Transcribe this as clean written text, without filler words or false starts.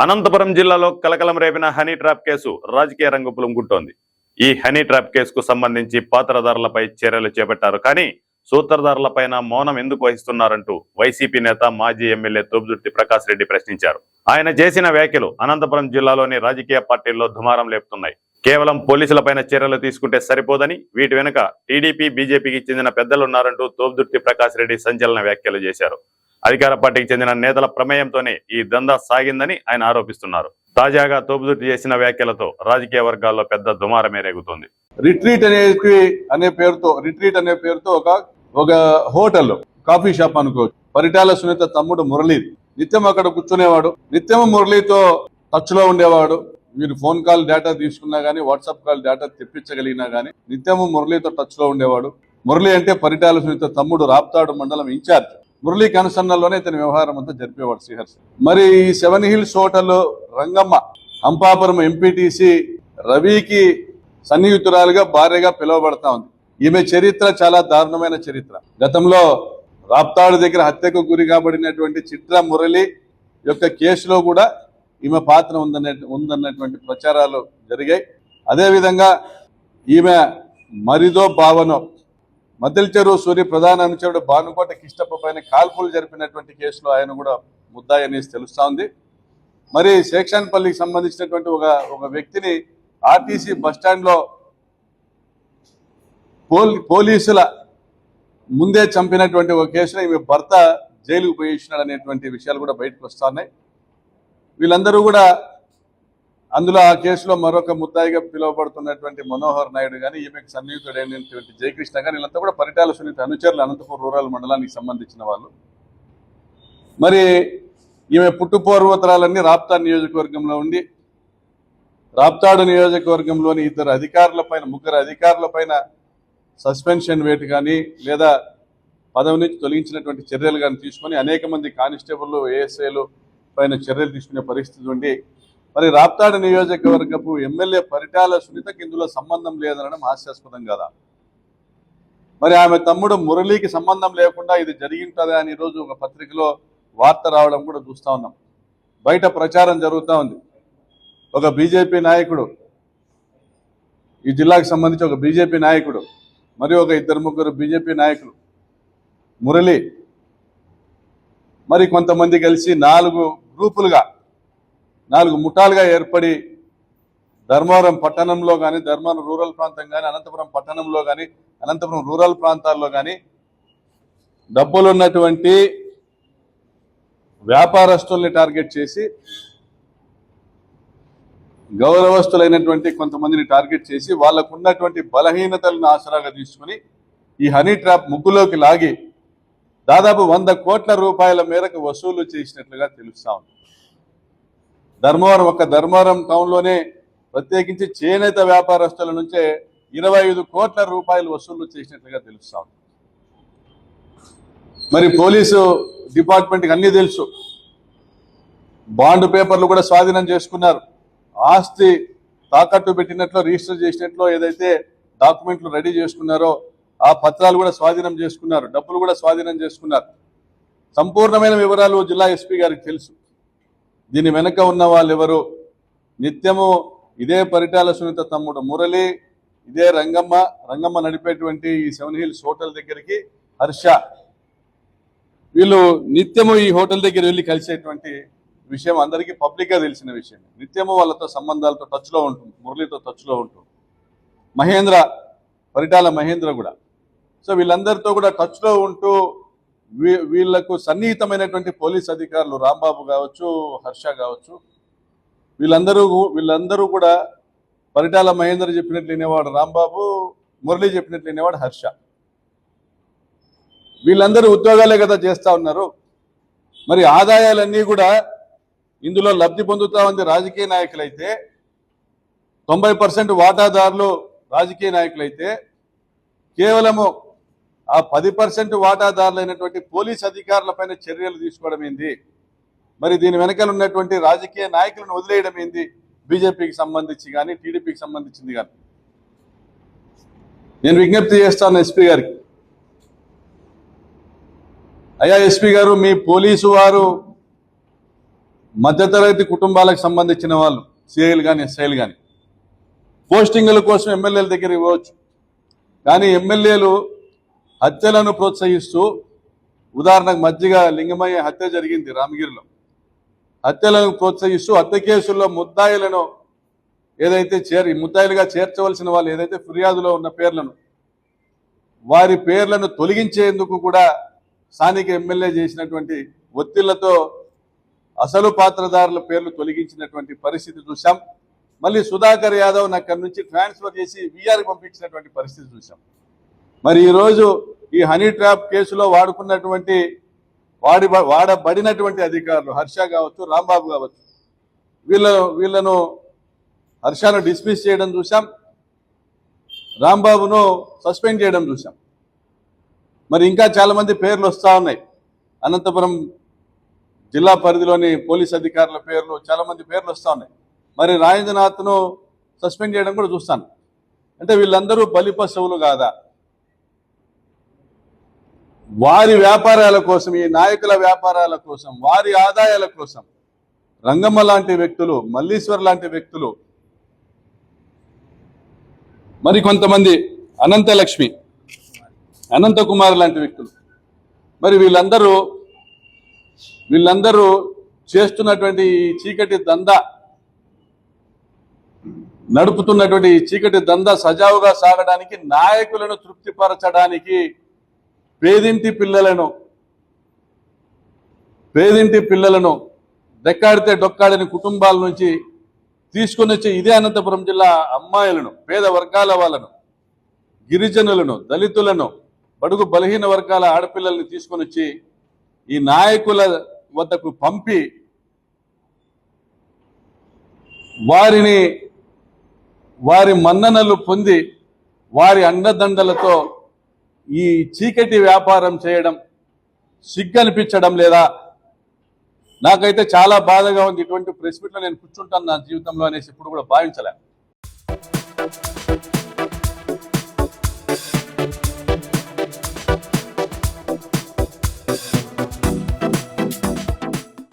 అనంతపురం జిల్లాలో కలకలం రేపిన honey trap case రాజకీయ రంగు పులుముకుంటోంది. ఈ హనీ ట్రాప్ కేసుకు సంబంధించి పాత్రధారులపై చర్యలు చేపట్టారు. కానీ సూత్రధారులపైన మౌనం ఎందుకు వహిస్తున్నారంటూ వైసీపీ నేత మాజీ ఎమ్మెల్యే తోపుదుర్తి ప్రకాష్ రెడ్డి ప్రశ్నించారు. ఆయన చేసిన వ్యాఖ్యలు అనంతపురం జిల్లాలోని రాజకీయ పార్టీల్లో దుమారం లేపుతున్నాయి. కేవలం పోలీసులపైన చర్యలు తీసుకుంటే సరిపోదని, వీటి వెనుక టీడీపీ బీజేపీకి చెందిన పెద్దలున్నారంటూ తోపుదుర్తి ప్రకాష్ రెడ్డి సంచలన వ్యాఖ్యలు చేశారు. అధికార పార్టీకి చెందిన నేతల ప్రమేయంతోనే ఈ దందా సాగిందని ఆయన ఆరోపిస్తున్నారు. తాజాగా తోపుదుర్తి చేసిన వ్యాఖ్యలతో రాజకీయ వర్గాల్లో పెద్ద దుమారమే రేగుతోంది. రిట్రీట్ అనే పేరుతో ఒక హోటల్, కాఫీ షాప్ అనుకోవచ్చు. పరిటాల సునీత తమ్ముడు మురళి నిత్యం అక్కడ కూర్చునేవాడు. నిత్యం మురళితో టచ్ లో ఉండేవాడు. మీరు ఫోన్ కాల్ డేటా తీసుకున్నా గానీ, వాట్సాప్ కాల్ డేటా తెప్పించగలిగినా గానీ నిత్యము మురళితో టచ్ లో ఉండేవాడు. మురళి అంటే పరిటాల సునీత తమ్ముడు, రాప్తాడు మండలం ఇన్ఛార్జ్. మురళి కనుసన్నల్లోనే ఇతని వ్యవహారం అంతా జరిపేవాడు శ్రీహర్ష. మరి ఈ 7 hills hotel Rangamma Ampapuram MPTC రవికి సన్నిహితురాలుగా భార్యగా పిలువబడతా ఉంది. ఈమె చరిత్ర చాలా దారుణమైన చరిత్ర. గతంలో రాప్తాడు దగ్గర హత్యకు గురి కాబడినటువంటి చిట్ర మురళి యొక్క కేసులో కూడా ఈమె పాత్ర ఉందన్నటువంటి ప్రచారాలు జరిగాయి. అదేవిధంగా ఈమె మరిదో భావనో మద్దెల చెరువు సూర్య ప్రధాన అనుచరుడు భానుకోట కిష్టప్ప పైన కాల్పులు జరిపినటువంటి కేసులో ఆయన కూడా ముద్దాయి అనేసి తెలుస్తా ఉంది. మరి శేక్షాన్పల్లికి సంబంధించినటువంటి ఒక వ్యక్తిని ఆర్టీసీ బస్టాండ్ లో పోలీసుల ముందే చంపినటువంటి ఒక కేసులో ఈమె భర్త జైలుకు పోయించినాడు అనేటువంటి విషయాలు కూడా బయటకు వస్తున్నాయి. వీళ్ళందరూ కూడా అందులో ఆ కేసులో మరొక ముద్దాయిగా పిలువబడుతున్నటువంటి మనోహర్ నాయుడు కానీ, ఈమెకు సన్నిహితుడైనటువంటి జయకృష్ణ కానీ, వీళ్ళంతా కూడా పరిటాల సునీత అనుచరులు, అనంతపురం రూరల్ మండలానికి సంబంధించిన వాళ్ళు. మరి ఈమె పుట్టుపూర్వోత్తరాలన్నీ రాప్తాడు నియోజకవర్గంలో ఉండి, రాప్తాడు నియోజకవర్గంలోని ముగ్గురు అధికారులపైన సస్పెన్షన్ వేటు కానీ లేదా పదవి నుంచి తొలగించినటువంటి చర్యలు కానీ తీసుకొని అనేక మంది కానిస్టేబుల్, ఏఎస్ఐలు పైన చర్యలు తీసుకునే పరిస్థితి ఉండి, మరి రాప్తాడు నియోజకవర్గపు ఎమ్మెల్యే పరిటాల సునీతకి ఇందులో సంబంధం లేదనడం హాస్యాస్పదం కదా. మరి ఆమె తమ్ముడు మురళికి సంబంధం లేకుండా ఇది జరిగింటుందా అని ఈరోజు ఒక పత్రికలో వార్త రావడం కూడా చూస్తా ఉన్నాం. బయట ప్రచారం జరుగుతూ ఉంది. ఒక బీజేపీ నాయకుడు, ఈ జిల్లాకు సంబంధించి ఒక బీజేపీ నాయకుడు మరి ఒక 2-3 బీజేపీ నాయకులు, మురళి మరి కొంతమంది కలిసి 4 ముఠాలుగా ఏర్పడి ధర్మవరం పట్టణంలో కానీ, ధర్మవరం రూరల్ ప్రాంతం కానీ, అనంతపురం పట్టణంలో కానీ, అనంతపురం రూరల్ ప్రాంతాల్లో కానీ డబ్బులున్నటువంటి వ్యాపారస్తుల్ని టార్గెట్ చేసి, గౌరవస్తులైనటువంటి కొంతమందిని టార్గెట్ చేసి వాళ్ళకు ఉన్నటువంటి బలహీనతలను ఆసరాగా తీసుకుని ఈ హనీ ట్రాప్ ముగ్గులోకి లాగి దాదాపు 100 కోట్ల రూపాయల మేరకు వసూలు చేసినట్లుగా తెలుస్తా ఉంది. ధర్మవరం టౌన్లోనే ప్రత్యేకించి చేనేత వ్యాపారస్తుల నుంచే 25 కోట్ల రూపాయలు వసూలు చేసినట్లుగా తెలుస్తా ఉంది. మరి పోలీసు డిపార్ట్మెంట్కి అన్నీ తెలుసు. బాండ్ పేపర్లు కూడా స్వాధీనం చేసుకున్నారు. ఆస్తి తాకట్టు పెట్టినట్లు, రిజిస్టర్ చేసినట్లు ఏదైతే డాక్యుమెంట్లు రెడీ చేసుకున్నారో ఆ పత్రాలు కూడా స్వాధీనం చేసుకున్నారు. డబ్బులు కూడా స్వాధీనం చేసుకున్నారు. సంపూర్ణమైన వివరాలు జిల్లా ఎస్పీ గారికి తెలుసు. దీని వెనక ఉన్న వాళ్ళు ఎవరు? నిత్యము ఇదే పరిటాల సునీత తమ్ముడు మురళి, ఇదే రంగమ్మ నడిపేటువంటి ఈ 7 హిల్స్ హోటల్ దగ్గరికి హర్ష, వీళ్ళు నిత్యము ఈ హోటల్ దగ్గర వెళ్ళి కలిసేటువంటి విషయం అందరికీ పబ్లిక్ గా తెలిసిన విషయం. నిత్యము వాళ్ళతో సంబంధాలతో టచ్ లో ఉంటుంది, మురళితో టచ్ లో ఉంటుంది. పరిటాల మహేంద్ర కూడా. సో వీళ్ళందరితో కూడా టచ్ లో ఉంటూ వీళ్లకు సన్నిహితమైనటువంటి పోలీస్ అధికారులు రాంబాబు కావచ్చు, హర్ష కావచ్చు, వీళ్ళందరూ కూడా పరిటాల మహేంద్ర చెప్పినట్లు వినేవాడు రాంబాబు, మురళి చెప్పినట్లు వినేవాడు హర్ష. వీళ్ళందరూ ఉద్యోగాలే కదా చేస్తా ఉన్నారు. మరి ఆదాయాలన్నీ కూడా ఇందులో లబ్ధి పొందుతా ఉంది రాజకీయ నాయకులైతే, 90% వాటాదారులు రాజకీయ నాయకులైతే, కేవలము ఆ 10% వాటాదారులైనటువంటి పోలీస్ అధికారులపైన చర్యలు తీసుకోవడం ఏంది? మరి దీని వెనకాల ఉన్నటువంటి రాజకీయ నాయకులను వదిలేయడం ఏంది? బీజేపీకి సంబంధించి కానీ, టీడీపీకి సంబంధించింది కానీ. నేను విజ్ఞప్తి చేస్తాను ఎస్పీ గారికి, అయ్యా ఎస్పీ గారు, మీ పోలీసు వారు మధ్యతరగతి కుటుంబాలకు సంబంధించిన వాళ్ళు సిఐలు కానీ ఎస్ఐలు కానీ పోస్టింగుల కోసం ఎమ్మెల్యేల దగ్గర ఇవ్వచ్చు. కానీ ఎమ్మెల్యేలు హత్యలను ప్రోత్సహిస్తూ, ఉదాహరణకు మధ్యగ లింగమయ్య హత్య జరిగింది రామగిరిలో, హత్యలను ప్రోత్సహిస్తూ హత్య కేసుల్లో ముద్దాయిలను ఏదైతే ముద్దాయిలుగా చేర్చవలసిన వాళ్ళు ఏదైతే ఫిర్యాదులో ఉన్న పేర్లను, వారి పేర్లను తొలగించేందుకు కూడా స్థానిక ఎమ్మెల్యే చేసినటువంటి ఒత్తిళ్లతో అసలు పాత్రదారుల పేర్లు తొలగించినటువంటి పరిస్థితి చూసాం. మళ్ళీ సుధాకర్ యాదవ్ అక్కడి నుంచి ట్రాన్స్ఫర్ చేసి వీఆర్కి పంపించినటువంటి పరిస్థితి చూసాం. మరి ఈరోజు ఈ హనీ ట్రాప్ కేసులో వాడబడినటువంటి అధికారులు హర్ష కావచ్చు, రాంబాబు కావచ్చు, వీళ్ళను హర్షను డిస్మిస్ చేయడం చూసాం, రాంబాబును సస్పెండ్ చేయడం చూసాం. మరి ఇంకా చాలా మంది పేర్లు వస్తూ ఉన్నాయి. అనంతపురం జిల్లా పరిధిలోని పోలీస్ అధికారుల పేర్లు, చాలా మంది పేర్లు వస్తూ ఉన్నాయి. మరి రాజేంద్రనాథ్ను సస్పెండ్ చేయడం కూడా చూస్తాను. అంటే వీళ్ళందరూ బలిపశువులు కాదా? వారి వ్యాపారాల కోసం, ఈ నాయకుల వ్యాపారాల కోసం, వారి ఆదాయాల కోసం రంగమ్మ లాంటి వ్యక్తులు, మల్లీశ్వర్ లాంటి వ్యక్తులు, మరి కొంతమంది అనంతలక్ష్మి, అనంతకుమార్ లాంటి వ్యక్తులు, మరి వీళ్ళందరూ చేస్తున్నటువంటి ఈ చీకటి దందా, నడుపుతున్నటువంటి ఈ చీకటి దందా సజావుగా సాగడానికి, నాయకులను తృప్తిపరచడానికి పేదింటి పిల్లలను దెక్కాడితే డొక్కాడని కుటుంబాల నుంచి తీసుకొని వచ్చి ఇదే అనంతపురం జిల్లా అమ్మాయిలను, పేద వర్గాల వాళ్ళను, గిరిజనులను, దళితులను, బడుగు బలహీన వర్గాల ఆడపిల్లల్ని తీసుకొని వచ్చి ఈ నాయకుల వద్దకు పంపి వారి మన్ననలు పొంది వారి అండదండలతో ఈ చీకటి వ్యాపారం చేయడం సిగ్గనిపించడం లేదా? నాకైతే చాలా బాధగా ఉంది. ఇటువంటి ప్రెస్ మీట్లో నేను కూర్చుంటాను నా జీవితంలో అనేసి ఇప్పుడు కూడా భావించలే.